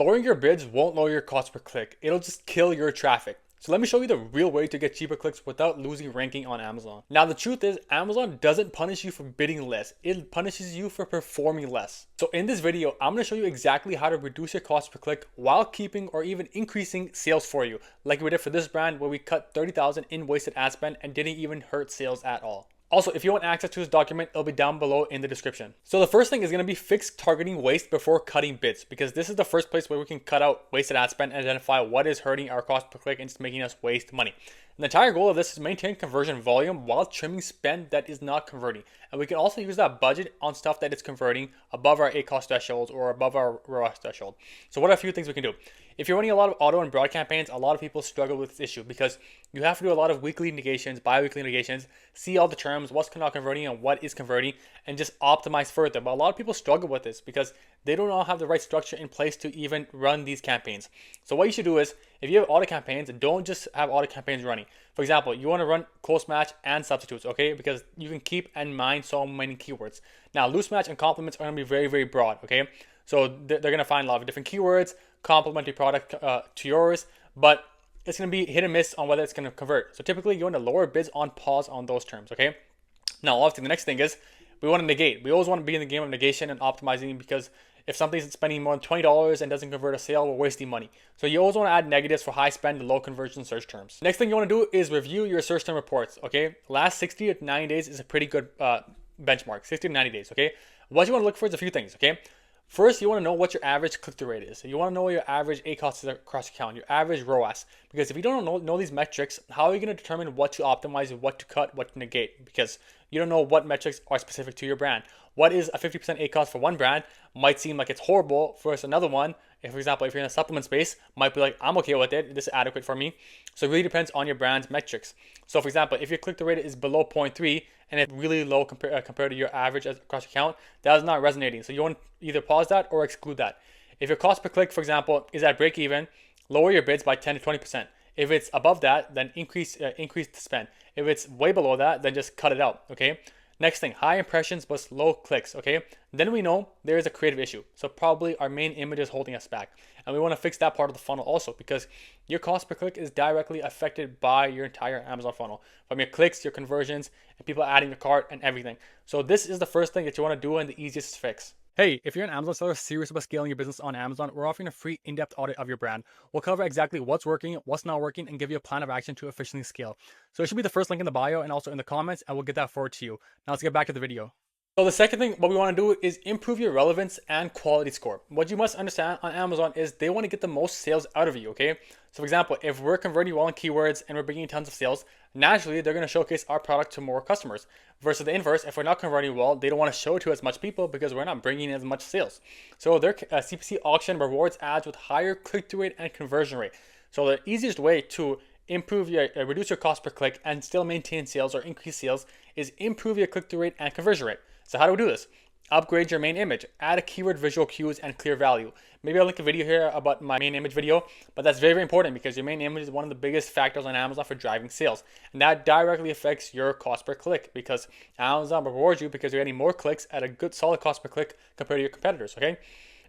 Lowering your bids won't lower your cost per click. It'll just kill your traffic. So let me show you the real way to get cheaper clicks without losing ranking on Amazon. Now the truth is, Amazon doesn't punish you for bidding less. It punishes you for performing less. So in this video, I'm going to show you exactly how to reduce your cost per click while keeping or even increasing sales for you. Like we did for this brand where we cut 30,000 in wasted ad spend and didn't even hurt sales at all. Also, if you want access to this document, it'll be down below in the description. So the first thing is going to be fix targeting waste before cutting bids, because this is the first place where we can cut out wasted ad spend and identify what is hurting our cost per click and just making us waste money. And the entire goal of this is maintain conversion volume while trimming spend that is not converting. And we can also use that budget on stuff that is converting above our ACoS thresholds or above our ROAS threshold. So what are a few things we can do? If you're running a lot of auto and broad campaigns, a lot of people struggle with this issue because you have to do a lot of weekly negations, bi-weekly negations, see all the terms, what's not converting and what is converting, and just optimize further. But a lot of people struggle with this because they don't all have the right structure in place to even run these campaigns. So what you should do is, if you have auto campaigns, don't just have auto campaigns running. For example, you want to run close match and substitutes, okay? Because you can keep in mind so many keywords. Now, loose match and complements are going to be very, very broad, okay? So they're going to find a lot of different keywords, complementary product to yours, but it's going to be hit and miss on whether it's going to convert. So typically you want to lower bids on pause on those terms, okay? Now, obviously the next thing is we want to negate. We always want to be in the game of negation and optimizing, because if something's spending more than $20 and doesn't convert a sale, we're wasting money. So you always want to add negatives for high spend and low conversion search terms. Next thing you want to do is review your search term reports, okay? Last 60 to 90 days is a pretty good benchmark, 60 to 90 days, okay? What you want to look for is a few things, okay? First, you want to know what your average click-through rate is. So you want to know what your average ACoS is across your account, your average ROAS. Because if you don't know these metrics, how are you going to determine what to optimize, what to cut, what to negate? Because you don't know what metrics are specific to your brand. What is a 50% ACoS for one brand might seem like it's horrible versus another one. If, for example, if you're in a supplement space, might be like, I'm okay with it. This is adequate for me. So it really depends on your brand's metrics. So for example, if your click-through rate is below 0.3 and it's really low compared to your average across your account, that is not resonating. So you want to either pause that or exclude that. If your cost per click, for example, is at break even, lower your bids by 10 to 20%. If it's above that, then increase the spend. If it's way below that, then just cut it out, okay? Next thing, high impressions but low clicks, okay? Then we know there is a creative issue. So probably our main image is holding us back. And we want to fix that part of the funnel also, because your cost per click is directly affected by your entire Amazon funnel. From your clicks, your conversions, and people adding to cart and everything. So this is the first thing that you want to do and the easiest to fix. Hey, if you're an Amazon seller serious about scaling your business on Amazon, we're offering a free in-depth audit of your brand. We'll cover exactly what's working, what's not working, and give you a plan of action to efficiently scale. So it should be the first link in the bio and also in the comments, and we'll get that forward to you. Now let's get back to the video. So the second thing, what we want to do is improve your relevance and quality score. What you must understand on Amazon is they want to get the most sales out of you, okay? So for example, if we're converting well in keywords and we're bringing tons of sales, naturally they're going to showcase our product to more customers. Versus the inverse, if we're not converting well, they don't want to show it to as much people because we're not bringing in as much sales. So their CPC auction rewards ads with higher click-through rate and conversion rate. So the easiest way to reduce your cost per click and still maintain sales or increase sales is improve your click-through rate and conversion rate. So how do we do this? Upgrade your main image, add a keyword visual cues and clear value. Maybe I'll link a video here about my main image video, but that's very, very important because your main image is one of the biggest factors on Amazon for driving sales. And that directly affects your cost per click because Amazon rewards you because you're getting more clicks at a good solid cost per click compared to your competitors, okay?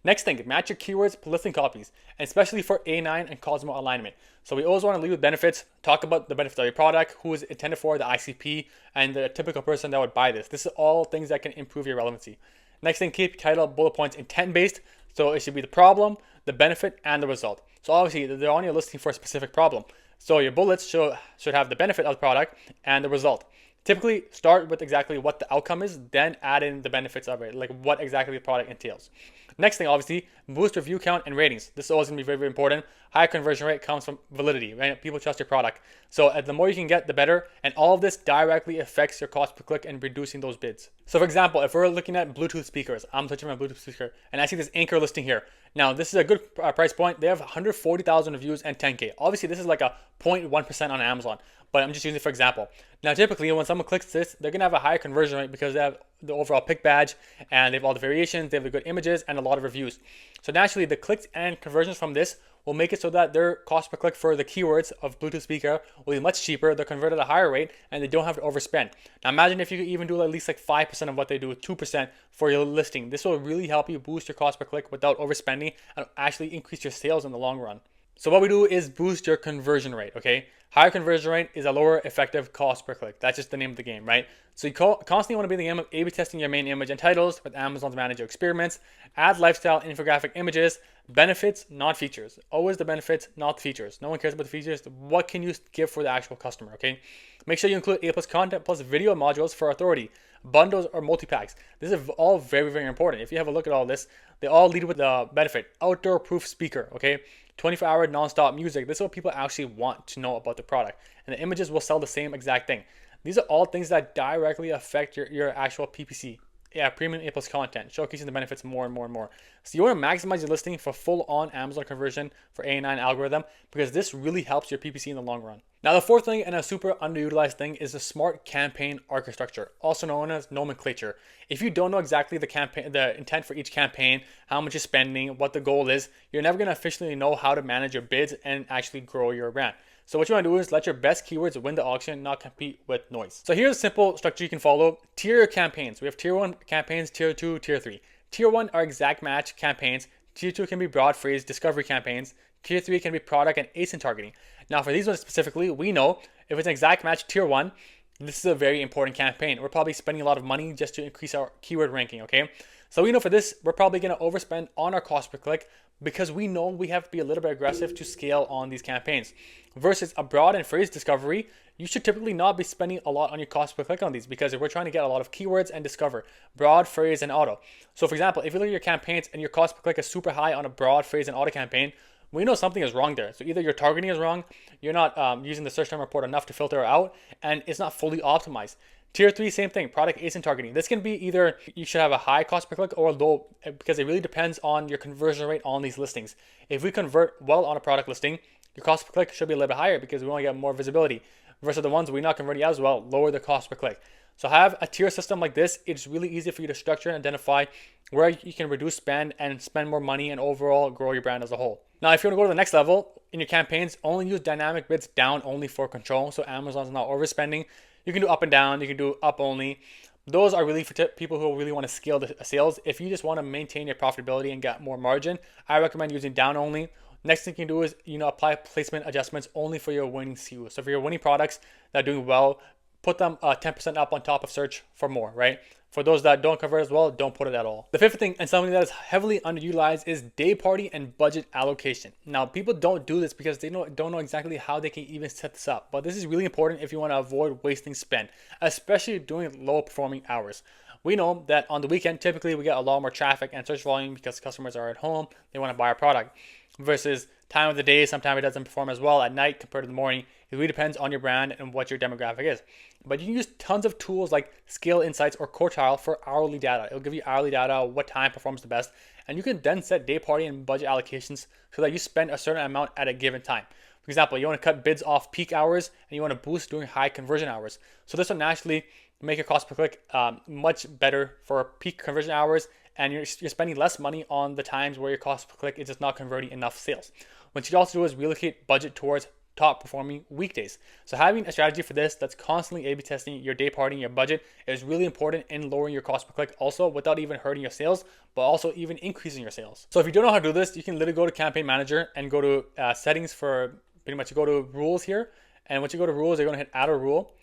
Next thing, match your keywords to listing copies, and especially for A9 and Cosmo alignment. So we always want to lead with benefits, talk about the benefits of your product, who is intended for, the ICP, and the typical person that would buy this. This is all things that can improve your relevancy. Next thing, keep title bullet points intent-based. So it should be the problem, the benefit, and the result. So obviously, they're on your listing for a specific problem. So your bullets should have the benefit of the product and the result. Typically, start with exactly what the outcome is, then add in the benefits of it, like what exactly the product entails. Next thing, obviously, boost review count and ratings. This is always going to be very, very important. Higher conversion rate comes from validity, right? People trust your product. So the more you can get, the better. And all of this directly affects your cost per click and reducing those bids. So for example, if we're looking at Bluetooth speakers, I'm touching my Bluetooth speaker, and I see this Anchor listing here. Now, this is a good price point. They have 140,000 reviews and 10K. Obviously, this is like a 0.1% on Amazon, but I'm just using it for example. Now, typically, when someone clicks this, they're going to have a higher conversion rate because they have the overall pick badge and they have all the variations, they have the good images and a lot of reviews. So naturally, the clicks and conversions from this will make it so that their cost per click for the keywords of Bluetooth speaker will be much cheaper. They're converted at a higher rate and they don't have to overspend. Now imagine if you could even do at least like 5% of what they do, 2% for your listing. This will really help you boost your cost per click without overspending and actually increase your sales in the long run. So what we do is boost your conversion rate, okay? Higher conversion rate is a lower effective cost per click. That's just the name of the game, right? So you constantly want to be in the game of A/B testing your main image and titles with Amazon's manager experiments. Add lifestyle infographic images, benefits, not features. Always the benefits, not the features. No one cares about the features. What can you give for the actual customer, okay? Make sure you include A+ content plus video modules for authority, bundles or multi-packs. This is all very, very important. If you have a look at all this, they all lead with the benefit. Outdoor proof speaker, okay? 24-hour non-stop music. This is what people actually want to know about the product. And the images will sell the same exact thing. These are all things that directly affect your actual PPC. Yeah, premium A+ content, showcasing the benefits more and more and more. So you want to maximize your listing for full-on Amazon conversion for A9 algorithm because this really helps your PPC in the long run. Now the fourth thing and a super underutilized thing is the smart campaign architecture, also known as nomenclature. If you don't know exactly the intent for each campaign, how much you're spending, what the goal is, you're never going to officially know how to manage your bids and actually grow your brand. So what you want to do is let your best keywords win the auction, not compete with noise. So here's a simple structure you can follow. Tier your campaigns. We have tier 1 campaigns, tier 2, tier 3. Tier 1 are exact match campaigns. Tier 2 can be broad phrase discovery campaigns. Tier 3 can be product and ASIN targeting. Now for these ones specifically, we know if it's an exact match tier 1, this is a very important campaign. We're probably spending a lot of money just to increase our keyword ranking, okay? So we know for this, we're probably going to overspend on our cost per click because we know we have to be a little bit aggressive to scale on these campaigns. Versus a broad and phrase discovery, you should typically not be spending a lot on your cost per click on these because we're trying to get a lot of keywords and discover broad, phrase, and auto. So for example, if you look at your campaigns and your cost per click is super high on a broad, phrase, and auto campaign, we know something is wrong there. So either your targeting is wrong, you're not using the search term report enough to filter out, and it's not fully optimized. Tier 3, same thing, product ASIN targeting. This can be either you should have a high cost per click or low because it really depends on your conversion rate on these listings. If we convert well on a product listing, your cost per click should be a little bit higher because we want to get more visibility. Versus the ones we're not converting as well, lower the cost per click. So have a tier system like this. It's really easy for you to structure and identify where you can reduce spend and spend more money and overall grow your brand as a whole. Now, if you want to go to the next level in your campaigns, only use dynamic bids down only for control. So Amazon's not overspending. You can do up and down. You can do up only. Those are really for people who really want to scale the sales. If you just want to maintain your profitability and get more margin, I recommend using down only. Next thing you can do is, apply placement adjustments only for your winning SKUs. So for your winning products that are doing well, put them 10% up on top of search for more, right? For those that don't convert as well, don't put it at all. The fifth thing, and something that is heavily underutilized, is Dayparting and budget allocation. Now, people don't do this because they don't know exactly how they can even set this up. But this is really important if you want to avoid wasting spend, especially during low performing hours. We know that on the weekend, typically we get a lot more traffic and search volume because customers are at home, they want to buy our product. Versus time of the day, sometimes it doesn't perform as well at night compared to the morning. It really depends on your brand and what your demographic is. But you can use tons of tools like Scale Insights or Quartile for hourly data. It'll give you hourly data, what time performs the best. And you can then set Dayparting and budget allocations so that you spend a certain amount at a given time. For example, you want to cut bids off peak hours and you want to boost during high conversion hours. So this will naturally make your cost per click much better for peak conversion hours, and you're spending less money on the times where your cost per click is just not converting enough sales. What you also do is reallocate budget towards top performing weekdays. So having a strategy for this that's constantly A/B testing your Dayparting, your budget is really important in lowering your cost per click also without even hurting your sales, but also even increasing your sales. So if you don't know how to do this, you can literally go to Campaign Manager and go to settings for pretty much you go to rules here. And once you go to rules, you're going to hit add a rule.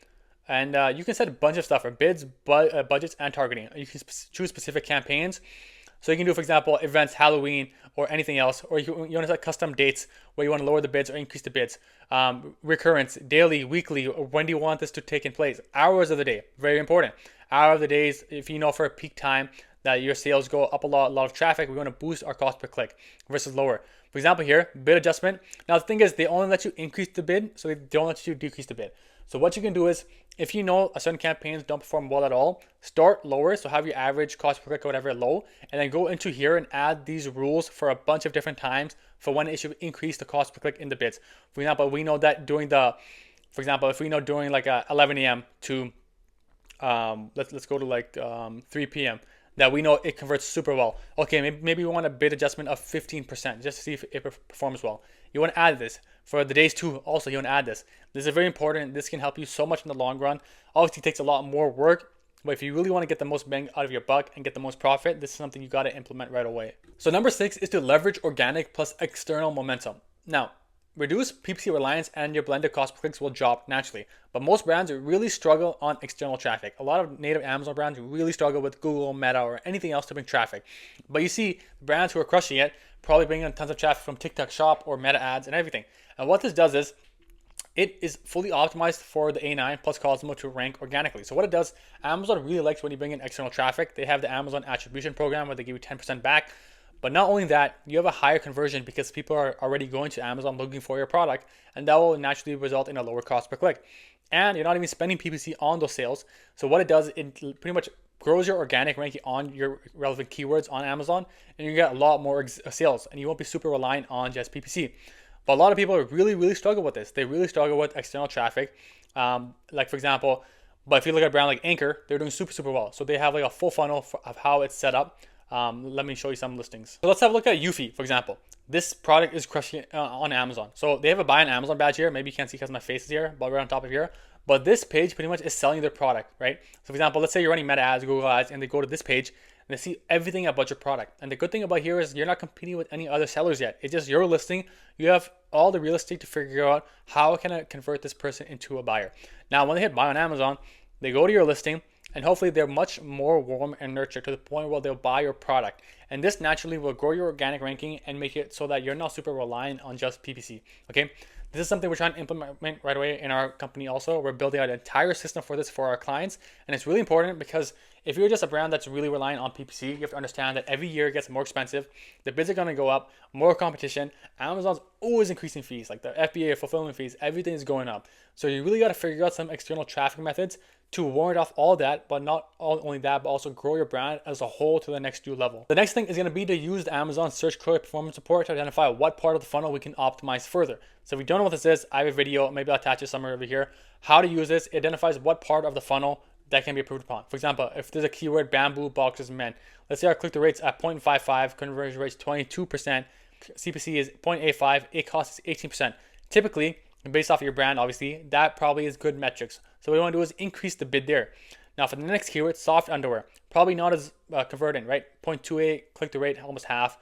And you can set a bunch of stuff for bids, budgets, and targeting. You can choose specific campaigns. So you can do, for example, events, Halloween, or anything else. Or you want to set custom dates where you want to lower the bids or increase the bids. Recurrence, daily, weekly, or when do you want this to take in place? Hours of the day, very important. Hour of the days, if you know for a peak time that your sales go up a lot of traffic, we want to boost our cost per click versus lower. For example here, bid adjustment. Now the thing is, they only let you increase the bid, so they don't let you decrease the bid. So what you can do is, if you know a certain campaigns don't perform well at all, start lower. So have your average cost per click or whatever low, and then go into here and add these rules for a bunch of different times for when it should increase the cost per click in the bids. For example, we know that during if we know during like 11 a.m. to let's go to like 3 p.m. that we know it converts super well. Okay, maybe we want a bid adjustment of 15% just to see if it performs well. You want to add this. For the days 2, also you want to add this. This is very important. This can help you so much in the long run. Obviously, it takes a lot more work, but if you really want to get the most bang out of your buck and get the most profit, this is something you got to implement right away. So number 6 is to leverage organic plus external momentum. Now, reduce PPC reliance and your blended cost per clicks will drop naturally. But most brands really struggle on external traffic. A lot of native Amazon brands really struggle with Google, Meta, or anything else to bring traffic. But you see brands who are crushing it probably bringing in tons of traffic from TikTok Shop or Meta ads and everything. And what this does is it is fully optimized for the A9 plus Cosmo to rank organically. So what it does, Amazon really likes when you bring in external traffic. They have the Amazon attribution program where they give you 10% back. But not only that, you have a higher conversion because people are already going to Amazon looking for your product, and that will naturally result in a lower cost per click. And you're not even spending PPC on those sales. So what it does, it pretty much grows your organic ranking on your relevant keywords on Amazon, and you get a lot more sales, and you won't be super reliant on just PPC. But a lot of people really struggle with this. They really struggle with external traffic. Like for example, but if you look at a brand like Anchor, they're doing super well. So they have like a full funnel of how it's set up. Let me show you some listings. So let's have a look at Eufy, for example. This product is crushing on Amazon. So they have a buy on Amazon badge here. Maybe you can't see because my face is here, but we're on top of here. But this page pretty much is selling their product, right? So for example, let's say you're running Meta ads, Google ads, and they go to this page and they see everything about your product. And the good thing about here is you're not competing with any other sellers yet. It's just your listing. You have all the real estate to figure out how can I convert this person into a buyer. Now, when they hit buy on Amazon, they go to your listing, and hopefully they're much more warm and nurtured to the point where they'll buy your product. And this naturally will grow your organic ranking and make it so that you're not super reliant on just PPC, okay? This is something we're trying to implement right away in our company also. We're building out an entire system for this for our clients. And it's really important because if you're just a brand that's really reliant on PPC, you have to understand that every year it gets more expensive. The bids are going to go up, more competition. Amazon's always increasing fees, like the FBA, fulfillment fees, everything is going up. So you really got to figure out some external traffic methods to warrant off all that, but not only that, but also grow your brand as a whole to the next new level. The next thing is going to be to use the Amazon Search Query Performance Report to identify what part of the funnel we can optimize further. So if you don't know what this is, I have a video, maybe I'll attach it somewhere over here, how to use this. It identifies what part of the funnel that can be improved upon. For example, if there's a keyword bamboo boxes men, let's say our click-through rate's at 0.55, conversion rate's 22%, CPC is 0.85, it costs 18%. Typically, based off of your brand, obviously, that probably is good metrics. So what we want to do is increase the bid there. Now for the next keyword, soft underwear, probably not as converting, right? 0.28, click-through rate almost half,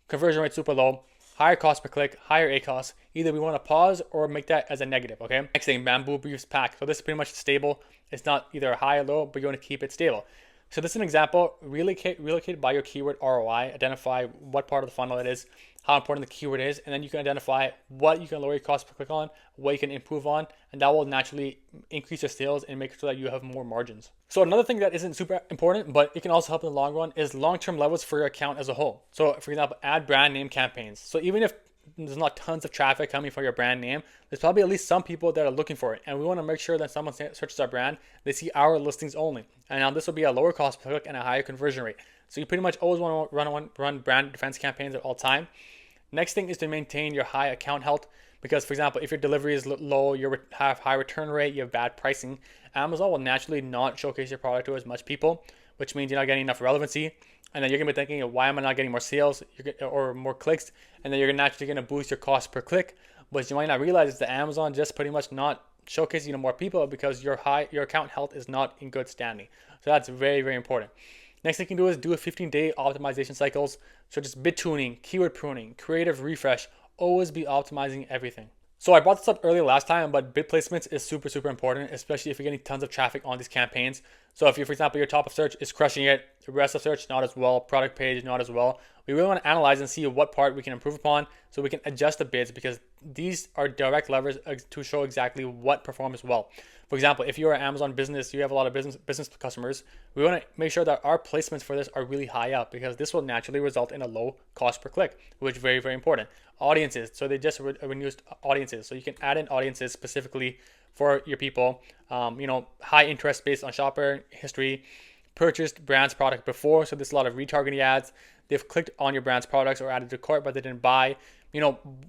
conversion rate super low, higher cost per click, higher ACOS. Either we want to pause or make that as a negative, okay? Next thing, bamboo briefs pack. So this is pretty much stable. It's not either high or low, but you want to keep it stable. So this is an example. Relocate by your keyword ROI. Identify what part of the funnel it is, how important the keyword is, and then you can identify what you can lower your cost per click on, what you can improve on, and that will naturally increase your sales and make sure that you have more margins. So another thing that isn't super important, but it can also help in the long run, is long-term levels for your account as a whole. So for example, add brand name campaigns. So even if there's not tons of traffic coming for your brand name, there's probably at least some people that are looking for it. And we want to make sure that someone searches our brand, they see our listings only. And now this will be a lower cost per click and a higher conversion rate. So you pretty much always want to run brand defense campaigns at all time. Next thing is to maintain your high account health, because for example, if your delivery is low, you have high return rate, you have bad pricing, Amazon will naturally not showcase your product to as much people, which means you're not getting enough relevancy. And then you're gonna be thinking, why am I not getting more sales or more clicks? And then you're naturally gonna boost your cost per click. But you might not realize is that Amazon just pretty much not showcasing you to more people because your account health is not in good standing. So that's very important. Next thing you can do is do a 15-day optimization cycles. So just bid tuning, keyword pruning, creative refresh, always be optimizing everything. So I brought this up earlier last time, but bid placements is super important, especially if you're getting tons of traffic on these campaigns. So if you, for example, your top of search is crushing it, the rest of search not as well, product page not as well, we really want to analyze and see what part we can improve upon so we can adjust the bids, because these are direct levers to show exactly what performs well. For example, if you're an Amazon business, you have a lot of business customers, we want to make sure that our placements for this are really high up, because this will naturally result in a low cost per click, which is very important. Audiences, so they just reduced audiences, so you can add in audiences specifically for your people. High interest based on shopper history, purchased brand's product before, so there's a lot of retargeting ads. They've clicked on your brand's products or added to cart, but they didn't buy.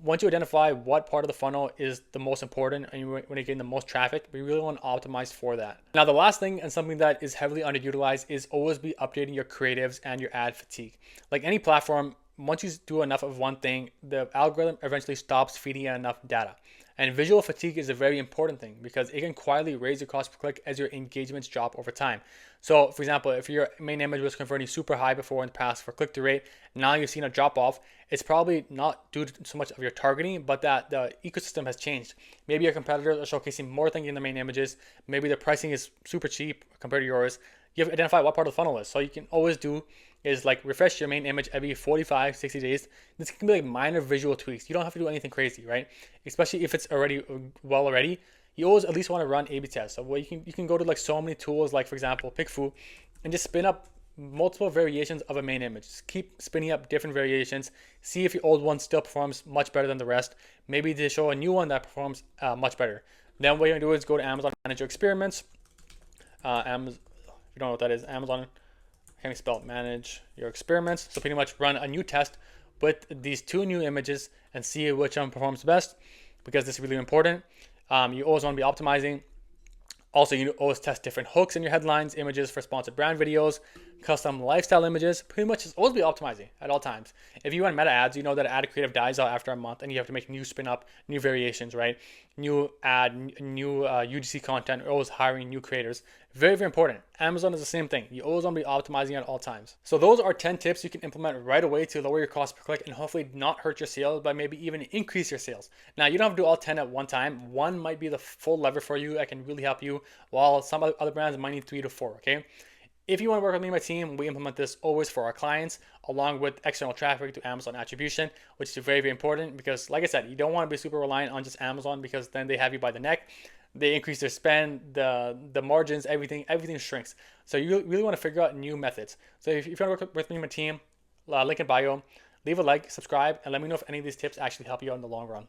Once you identify what part of the funnel is the most important and when you're getting the most traffic, we really want to optimize for that. Now, the last thing and something that is heavily underutilized is always be updating your creatives and your ad fatigue. Like any platform, once you do enough of one thing, the algorithm eventually stops feeding you enough data. And visual fatigue is a very important thing because it can quietly raise your cost per click as your engagements drop over time. So, for example, if your main image was converting super high before in the past for click-through rate, now you've seen a drop off, it's probably not due to so much of your targeting, but that the ecosystem has changed. Maybe your competitors are showcasing more things in the main images. Maybe the pricing is super cheap compared to yours. You have to identify what part of the funnel is. So you can always do is like refresh your main image every 45, 60 days. This can be like minor visual tweaks. You don't have to do anything crazy, right? Especially if it's already already. You always at least want to run A/B tests. So you can go to like so many tools, like for example, PickFu, and just spin up multiple variations of a main image. Just keep spinning up different variations. See if your old one still performs much better than the rest. Maybe they show a new one that performs much better. Then what you're gonna do is go to Amazon, manage your experiments. Amazon, if you don't know what that is, Amazon. I can't spell manage your experiments. So pretty much run a new test with these two new images and see which one performs best, because this is really important. You always want to be optimizing. Also, you always test different hooks in your headlines, images for sponsored brand videos, custom lifestyle images. Pretty much just always be optimizing at all times. If you run meta ads, you know that ad creative dies out after a month and you have to make new spin up, new variations, right? New ad, new UGC content, always hiring new creators. Very, very important. Amazon is the same thing. You always want to be optimizing at all times. So those are 10 tips you can implement right away to lower your cost per click and hopefully not hurt your sales, but maybe even increase your sales. Now, you don't have to do all 10 at one time. One might be the full lever for you that can really help you, while some other brands might need 3 to 4, okay? If you want to work with me and my team, we implement this always for our clients, along with external traffic to Amazon attribution, which is very, very important because, like I said, you don't want to be super reliant on just Amazon because then they have you by the neck. They increase their spend, the margins, everything shrinks. So you really want to figure out new methods. So if you want to work with me and my team, link in bio, leave a like, subscribe, and let me know if any of these tips actually help you out in the long run.